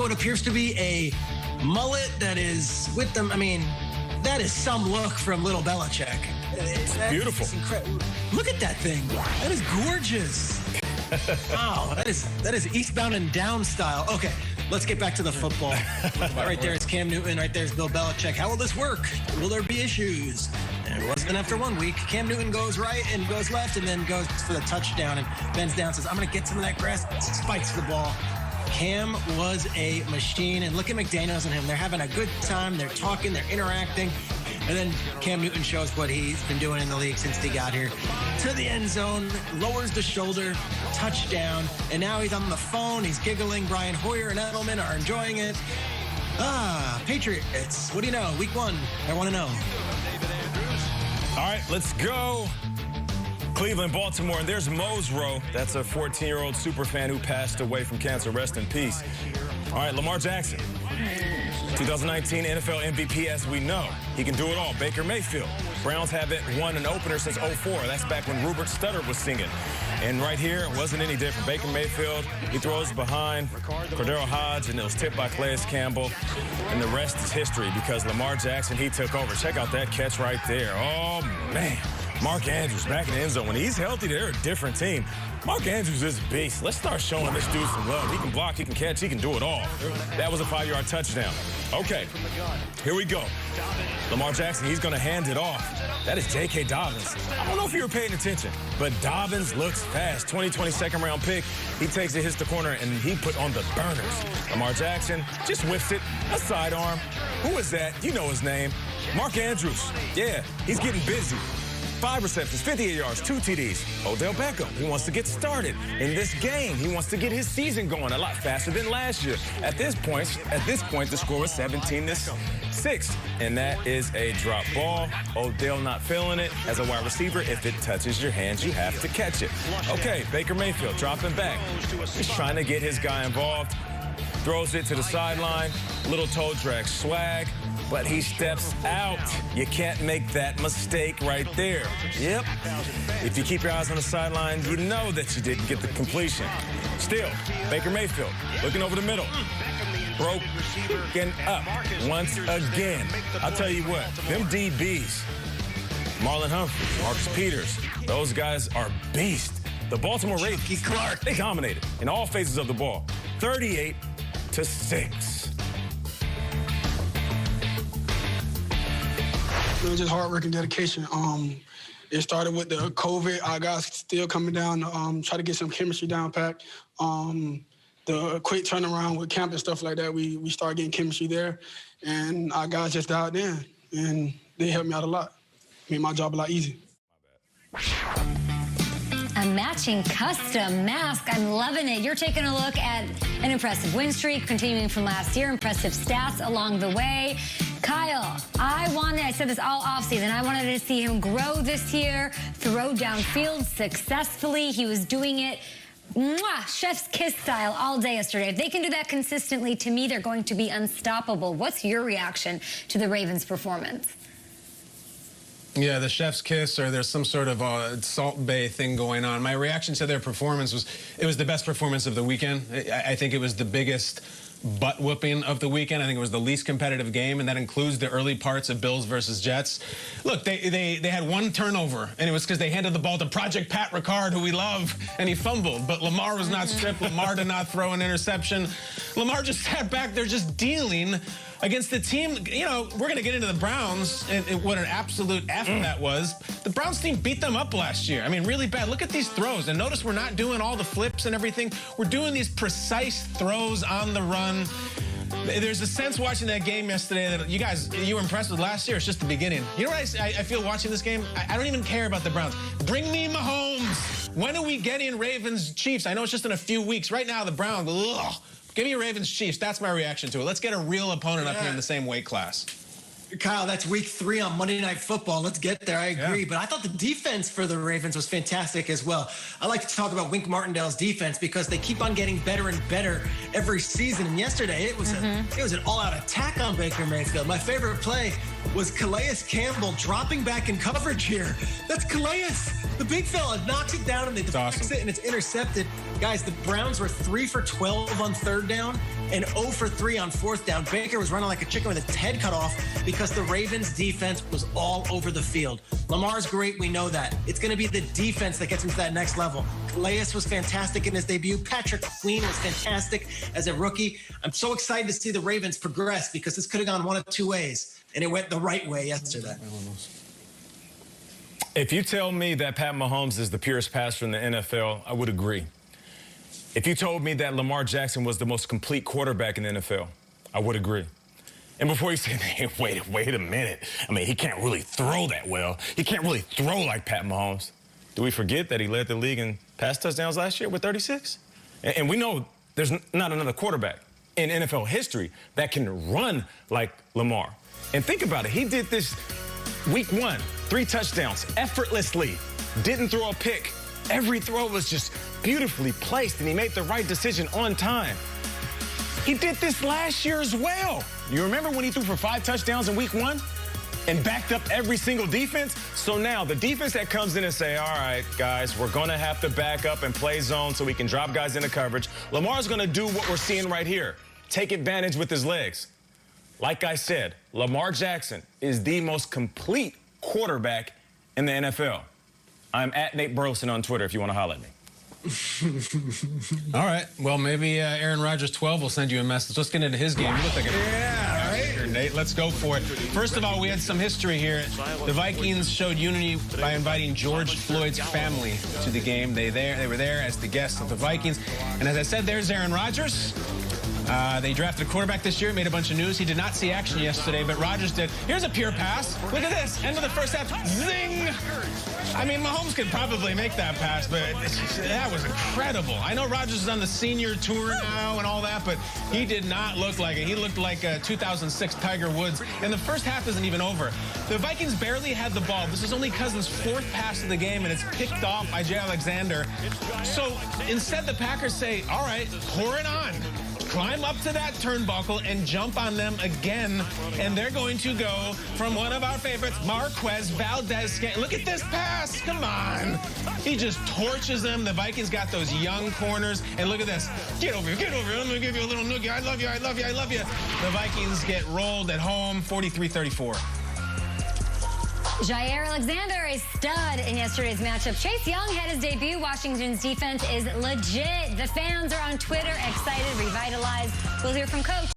what appears to be a mullet that is with them. I mean, that is some look from Little Belichick. It's beautiful. Look at that thing. That is gorgeous. Wow, that is eastbound and down style. Okay, let's get back to the football. Right there is Cam Newton. Right there is Bill Belichick. How will this work? Will there be issues? And it wasn't after 1 week. Cam Newton goes right and goes left and then goes for the touchdown and bends down, says, I'm going to get some of that grass, spikes the ball. Cam was a machine, and look at McDaniels and him. They're having a good time. They're talking. They're interacting. And then Cam Newton shows what he's been doing in the league since he got here. To the end zone, lowers the shoulder, touchdown. And now he's on the phone. He's giggling. Brian Hoyer and Edelman are enjoying it. Patriots. What do you know? Week 1. I want to know. All right, let's go. Cleveland, Baltimore, and there's Mosrow. That's a 14-year-old super fan who passed away from cancer. Rest in peace. All right, Lamar Jackson. 2019 NFL MVP, as we know. He can do it all. Baker Mayfield. Browns haven't won an opener since '04. That's back when Rupert Studdard was singing. And right here, it wasn't any different. Baker Mayfield, he throws behind Cordero Hodge, and it was tipped by Calais Campbell. And the rest is history because Lamar Jackson, he took over. Check out that catch right there. Oh, man. Mark Andrews back in the end zone. When he's healthy, they're a different team. Mark Andrews is a beast. Let's start showing this dude some love. He can block, he can catch, he can do it all. That was a 5-yard touchdown. Okay, here we go. Lamar Jackson, he's going to hand it off. That is J.K. Dobbins. I don't know if you were paying attention, but Dobbins looks fast. 2020 second-round pick. He takes it, hits the corner, and he put on the burners. Lamar Jackson just whips it. A sidearm. Who is that? You know his name. Mark Andrews. Yeah, he's getting busy. 5 receptions, 58 yards, 2 TDs. Odell Beckham, he wants to get started in this game. He wants to get his season going a lot faster than last year. At this point, the score was 17-6, and that is a drop ball. Odell not feeling it. As a wide receiver, if it touches your hands, you have to catch it. Okay, Baker Mayfield dropping back. He's trying to get his guy involved. Throws it to the sideline. Little toe drag swag. But he steps out. You can't make that mistake right there. Yep. If you keep your eyes on the sideline, you know that you didn't get the completion. Still, Baker Mayfield looking over the middle. Broken up once again. I'll tell you what, them DBs, Marlon Humphrey, Marcus Peters, those guys are beasts. The Baltimore Ravens, Clark, they dominated in all phases of the ball. 38-6. It was just hard work and dedication. It started with the COVID. Our guys still coming down to try to get some chemistry down pat. The quick turnaround with camp and stuff like that, we started getting chemistry there. And our guys just dialed in, and they helped me out a lot. Made my job a lot easier. A matching custom mask. I'm loving it. You're taking a look at an impressive win streak, continuing from last year, impressive stats along the way. Kyle, I said this all offseason, I wanted to see him grow this year, throw downfield successfully. He was doing it, chef's kiss style all day yesterday. If they can do that consistently, to me, they're going to be unstoppable. What's your reaction to the Ravens' performance? Yeah, the chef's kiss, or there's some sort of Salt Bay thing going on. My reaction to their performance was, it was the best performance of the weekend. I think it was the biggest butt whooping of the weekend. I think it was the least competitive game, and that includes the early parts of Bills versus Jets. Look, they had one turnover, and it was because they handed the ball to Project Pat Ricard, who we love, and he fumbled. But Lamar was not stripped. Lamar did not throw an interception. Lamar just sat back there just dealing against the team. You know, we're going to get into the Browns and what an absolute F that was. The Browns team beat them up last year. I mean, really bad. Look at these throws. And notice we're not doing all the flips and everything. We're doing these precise throws on the run. There's a sense watching that game yesterday that you were impressed with last year. It's just the beginning. You know what I feel watching this game? I don't even care about the Browns. Bring me Mahomes. When are we getting Ravens Chiefs? I know it's just in a few weeks. Right now, the Browns, ugh. Give me a Ravens Chiefs. That's my reaction to it. Let's get a real opponent up here in the same weight class. Kyle, that's week 3 on Monday Night Football. Let's get there. I agree. Yeah. But I thought the defense for the Ravens was fantastic as well. I like to talk about Wink Martindale's defense because they keep on getting better and better every season. And yesterday, it was an all-out attack on Baker Mayfield. My favorite play was Calais Campbell dropping back in coverage here. That's Calais. The big fella knocks it down, and they deflect it, and it's intercepted. Guys, the Browns were 3 for 12 on third down, and 0 for 3 on 4th down. Baker was running like a chicken with its head cut off because the Ravens defense was all over the field. Lamar's great, we know that. It's going to be the defense that gets him to that next level. Calais was fantastic in his debut. Patrick Queen was fantastic as a rookie. I'm so excited to see the Ravens progress because this could have gone one of two ways, and it went the right way yesterday. If you tell me that Pat Mahomes is the purest passer in the NFL, I would agree. If you told me that Lamar Jackson was the most complete quarterback in the NFL, I would agree. And before you say, hey, wait a minute. I mean, he can't really throw that well. He can't really throw like Pat Mahomes. Do we forget that he led the league in pass touchdowns last year with 36? And we know there's not another quarterback in NFL history that can run like Lamar. And think about it. He did this week 1, 3 touchdowns, effortlessly, didn't throw a pick. Every throw was just beautifully placed, and he made the right decision on time. He did this last year as well. You remember when he threw for 5 touchdowns in week 1 and backed up every single defense? So now the defense that comes in and say, all right, guys, we're going to have to back up and play zone so we can drop guys into coverage. Lamar's going to do what we're seeing right here, take advantage with his legs. Like I said, Lamar Jackson is the most complete quarterback in the NFL. I'm at Nate Burleson on Twitter if you want to holler at me. All right. Well, maybe Aaron Rodgers 12 will send you a message. Let's get into his game. You look like Yeah, right? Here, Nate, let's go for it. First of all, we had some history here. The Vikings showed unity by inviting George Floyd's family to the game. They were there as the guests of the Vikings. And as I said, there's Aaron Rodgers. They drafted a quarterback this year, made a bunch of news. He did not see action yesterday, but Rodgers did. Here's a pure pass. Look at this. End of the first half. Zing! I mean, Mahomes could probably make that pass, but that was incredible. I know Rodgers is on the senior tour now and all that, but he did not look like it. He looked like 2006 Tiger Woods. And the first half isn't even over. The Vikings barely had the ball. This is only Cousins' 4th pass of the game, and it's picked off by Jay Alexander. So instead, the Packers say, all right, pour it on. Climb up to that turnbuckle and jump on them again. And they're going to go from one of our favorites, Marquez Valdez. Look at this pass. Come on. He just torches them. The Vikings got those young corners. And look at this. Get over here. Get over here. I'm going to give you a little noogie. I love you. I love you. I love you. The Vikings get rolled at home, 43-34. Jair Alexander, a stud in yesterday's matchup. Chase Young had his debut. Washington's defense is legit. The fans are on Twitter excited, revitalized. We'll hear from Coach.